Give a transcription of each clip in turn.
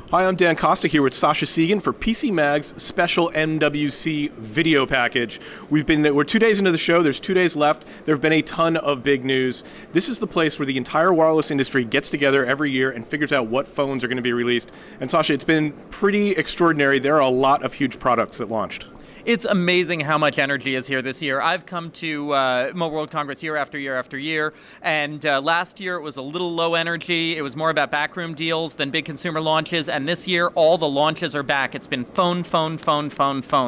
Hi, I'm Dan Costa here with Sascha Segan for PC Mag's special MWC video package. We're 2 days into the show. There's 2 days left. There have been a ton of big news. This is the place where the entire wireless industry gets together every year and figures out what phones are going to be released. And Sascha, it's been pretty extraordinary. There are a lot of huge products that launched. It's amazing how much energy is here this year. I've come to Mobile World Congress year after year after year, and last year it was a little low energy. It was more about backroom deals than big consumer launches, and this year all the launches are back. It's been phone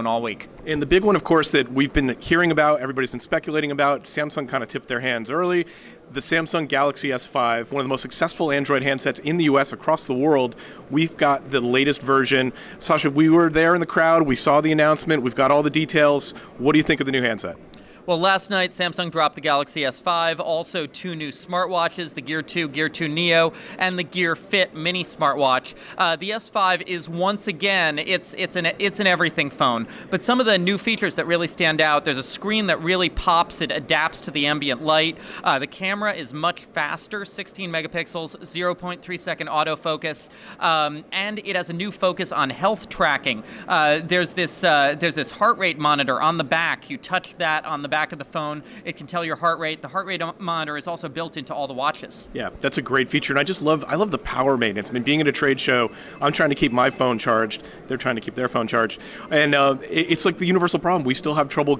all week. And the big one, of course, that we've been hearing about, everybody's been speculating about, Samsung kind of tipped their hands early, the Samsung Galaxy S5, one of the most successful Android handsets in the US, across the world. We've got the latest version. Sascha, we were there in the crowd, we saw the announcement, we've got all the details. What do you think of the new handset? Well, last night, Samsung dropped the Galaxy S5, also 2 new smartwatches, the Gear 2 Neo, and the Gear Fit mini smartwatch. The S5 is once again, it's an everything phone. But some of the new features that really stand out, there's a screen that really pops, it adapts to the ambient light. The camera is much faster, 16 megapixels, 0.3 second autofocus, and it has a new focus on health tracking. There's this heart rate monitor on the back. You touch that on the back of the phone, it can tell your heart rate. The heart rate monitor is also built into all the watches. Yeah, that's a great feature, and I love the power maintenance. I mean, being at a trade show, I'm trying to keep my phone charged. They're trying to keep their phone charged, and it's like the universal problem. We still have trouble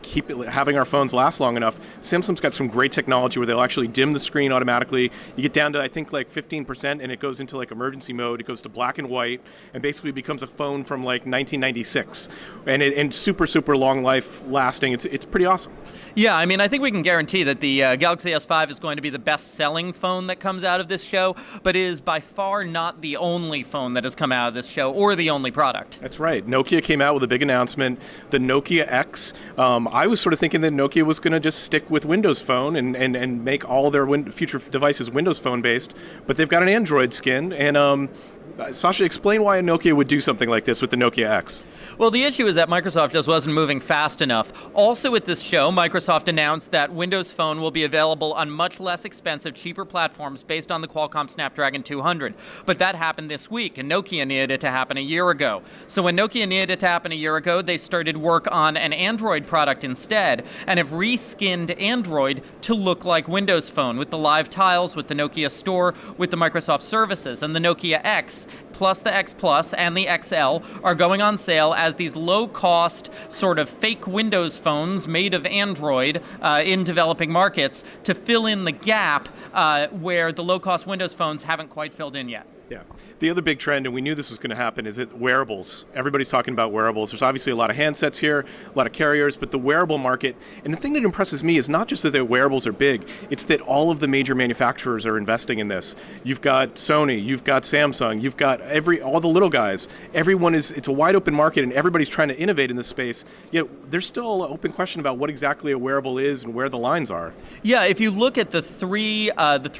having our phones last long enough. Samsung's got some great technology where they'll actually dim the screen automatically. You get down to, I think, like 15%, and it goes into like emergency mode. It goes to black and white, and basically becomes a phone from like 1996, and super long life lasting. It's pretty awesome. Yeah, I mean, I think we can guarantee that the Galaxy S5 is going to be the best-selling phone that comes out of this show, but it is by far not the only phone that has come out of this show, or the only product. That's right. Nokia came out with a big announcement, the Nokia X. I was sort of thinking that Nokia was going to just stick with Windows Phone and make all their future devices Windows Phone-based, but they've got an Android skin, and Sascha, explain why Nokia would do something like this with the Nokia X. Well, the issue is that Microsoft just wasn't moving fast enough. Also at this show, Microsoft announced that Windows Phone will be available on much less expensive, cheaper platforms based on the Qualcomm Snapdragon 200. But that happened this week, and Nokia needed it to happen a year ago. So when Nokia needed it to happen a year ago, they started work on an Android product instead, and have reskinned Android to look like Windows Phone, with the live tiles, with the Nokia Store, with the Microsoft services. And the Nokia X plus the X Plus and the XL are going on sale as these low-cost sort of fake Windows phones made of Android in developing markets to fill in the gap where the low-cost Windows phones haven't quite filled in yet. Yeah. The other big trend, and we knew this was going to happen, is wearables. Everybody's talking about wearables. There's obviously a lot of handsets here, a lot of carriers, but the wearable market, and the thing that impresses me is not just that the wearables are big, it's that all of the major manufacturers are investing in this. You've got Sony, you've got Samsung, you've got all the little guys. It's a wide open market, and everybody's trying to innovate in this space, yet there's still an open question about what exactly a wearable is and where the lines are. Yeah, if you look at the three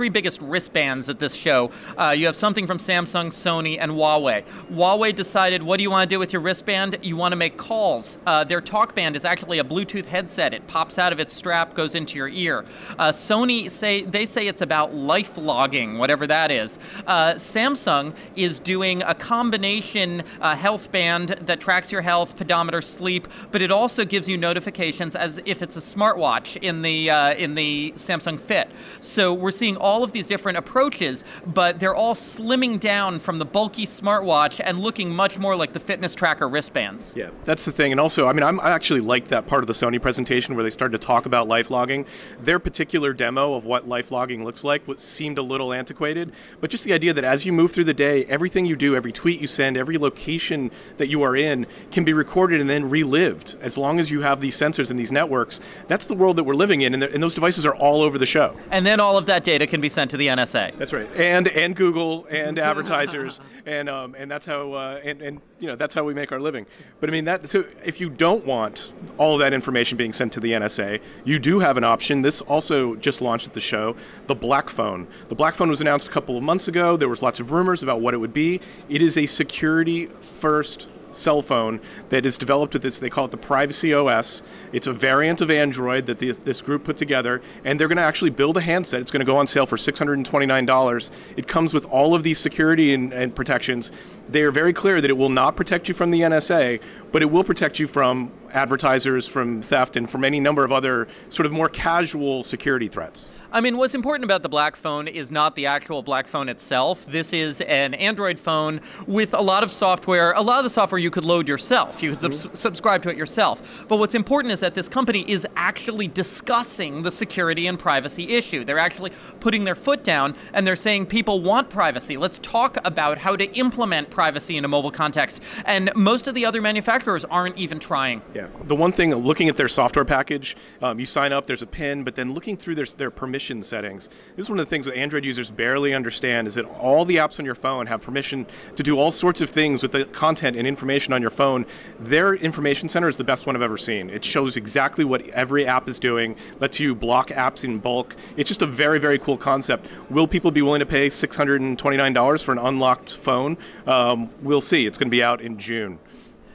biggest wristbands at this show, you have something from Samsung, Sony, and Huawei. Huawei decided, what do you want to do with your wristband? You want to make calls. Their TalkBand is actually a Bluetooth headset. It pops out of its strap, goes into your ear. Sony say it's about life logging, whatever that is. Samsung is doing a combination health band that tracks your health, pedometer, sleep, but it also gives you notifications as if it's a smartwatch in the Samsung Fit. So we're seeing all of these different approaches, but they're all slimming down from the bulky smartwatch and looking much more like the fitness tracker wristbands. Yeah, that's the thing. And also, I mean, I actually liked that part of the Sony presentation where they started to talk about life logging. Their particular demo of what life logging looks like seemed a little antiquated, but just the idea that as you move through the day, everything you do, every tweet you send, every location that you are in can be recorded and then relived. As long as you have these sensors and these networks, that's the world that we're living in, and those devices are all over the show. And then all of that data can be sent to the NSA. That's right. And Google and advertisers, and that's how that's how we make our living. But I mean, so if you don't want all of that information being sent to the NSA, you do have an option. This also just launched at the show, the Black Phone. The Black Phone was announced a couple of months ago. There was lots of rumors about what it would be. It is a security-first cell phone that is developed with this, they call it the Privacy OS. It's a variant of Android that this group put together, and they're going to actually build a handset. It's going to go on sale for $629. It comes with all of these security and protections. They are very clear that it will not protect you from the NSA, but it will protect you from advertisers, from theft, and from any number of other sort of more casual security threats. I mean, what's important about the Black phone is not the actual Black phone itself. This is an Android phone with a lot of software. A lot of the software you could load yourself. You could subscribe to it yourself. But what's important is that this company is actually discussing the security and privacy issue. They're actually putting their foot down, and they're saying people want privacy. Let's talk about how to implement privacy in a mobile context. And most of the other manufacturers aren't even trying. Yeah. The one thing, looking at their software package, you sign up, there's a PIN, but then looking through their permission settings. This is one of the things that Android users barely understand, is that all the apps on your phone have permission to do all sorts of things with the content and information on your phone. Their information center is the best one I've ever seen. It shows exactly what every app is doing, lets you block apps in bulk. It's just a very, very cool concept. Will people be willing to pay $629 for an unlocked phone? We'll see. It's going to be out in June.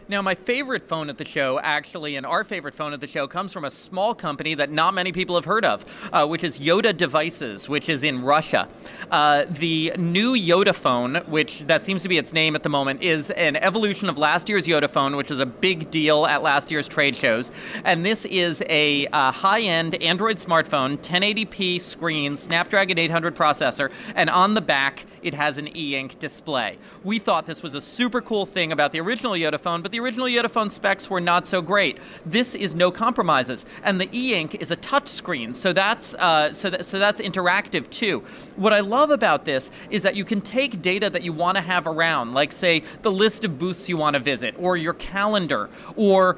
Now, my favorite phone at the show, actually, and our favorite phone at the show, comes from a small company that not many people have heard of, which is Yotta Devices, which is in Russia. The new Yotta phone, which that seems to be its name at the moment, is an evolution of last year's Yotta phone, which was a big deal at last year's trade shows. And this is a high-end Android smartphone, 1080p screen, Snapdragon 800 processor, and on the back, it has an e-ink display. We thought this was a super cool thing about the original Yotta phone, but the original Yotta phone specs were not so great. This is no compromises, and the e-ink is a touch screen, so that's interactive too. What I love about this is that you can take data that you want to have around, like say the list of booths you want to visit, or your calendar, or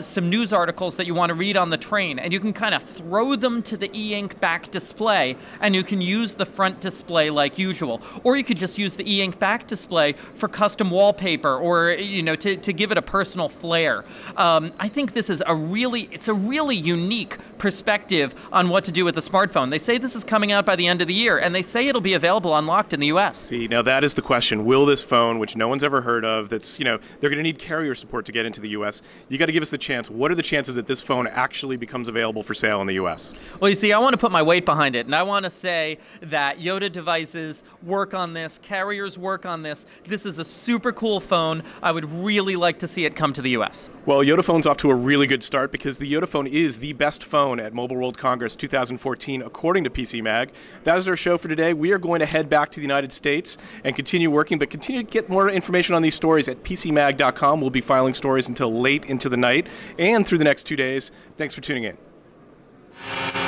some news articles that you want to read on the train, and you can kind of throw them to the e-ink back display, and you can use the front display like usual. Or you could just use the e-ink back display for custom wallpaper, or to give it a personal flair. I think this is a really unique perspective on what to do with the smartphone. They say this is coming out by the end of the year, and they say it'll be available unlocked in the US. See, now that is the question. Will this phone, which no one's ever heard of, that's, they're going to need carrier support to get into the US, you got to give us the chance. What are the chances that this phone actually becomes available for sale in the US? Well, you see, I want to put my weight behind it, and I want to say that Yotta Devices work on this, carriers work on this. This is a super cool phone. I would really like to see it come to the US. Well, Yotta Phone's off to a really good start, because the Yotta Phone is the best phone at Mobile World Congress 2014, according to PC Mag. That is our show for today. We are going to head back to the United States and continue working, but continue to get more information on these stories at PCMag.com. We'll be filing stories until late into the night and through the next 2 days. Thanks for tuning in.